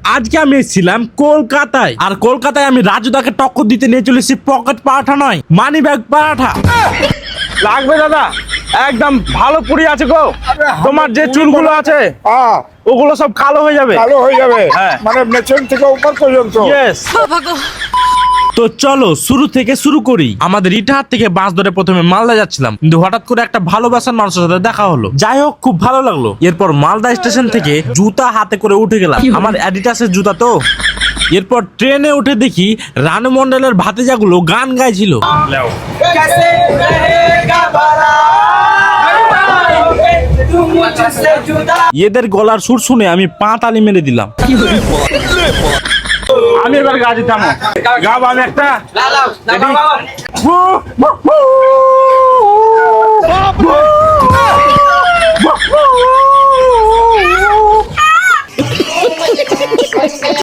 আজকে আমি এসেছিলাম কলকাতায়, আর কলকাতায় আমি রাজুদাকে টক্কর দিতে নিয়ে চলেছি পকেট পারাঠা নয়, মানি ব্যাগ পারাঠা। লাগবে দাদা, একদম ভালো পুরি আছে গো। তোমার যে চুলগুলো আছে ওগুলো সব কালো হয়ে যাবে। কালো হয়ে যাবে, হ্যাঁ। মানে মেশিন থেকে উপর পর্যন্ত। Yes. তো চলো শুরু থেকে শুরু করি। আমাদের ইটাহার থেকে বাস ধরে প্রথমে মালদা যাচ্ছিলাম, কিন্তু হঠাৎ করে একটা ভালোবাসার মানুষের সাথে দেখা হলো। যাই হোক, খুব ভালো লাগলো। এরপর মালদা স্টেশন থেকে জুতা হাতে করে উঠে গেলাম, আমার অ্যাডিডাসের জুতা তো। এরপর ট্রেনে উঠে দেখি রানু মন্ডলের ভাতিজাগুলো গান গাইছিল। এদের গলার সুর শুনে আমি পা তালি মেরে দিলাম। আমি এবার গাজি থামো, গাব আমি একটা।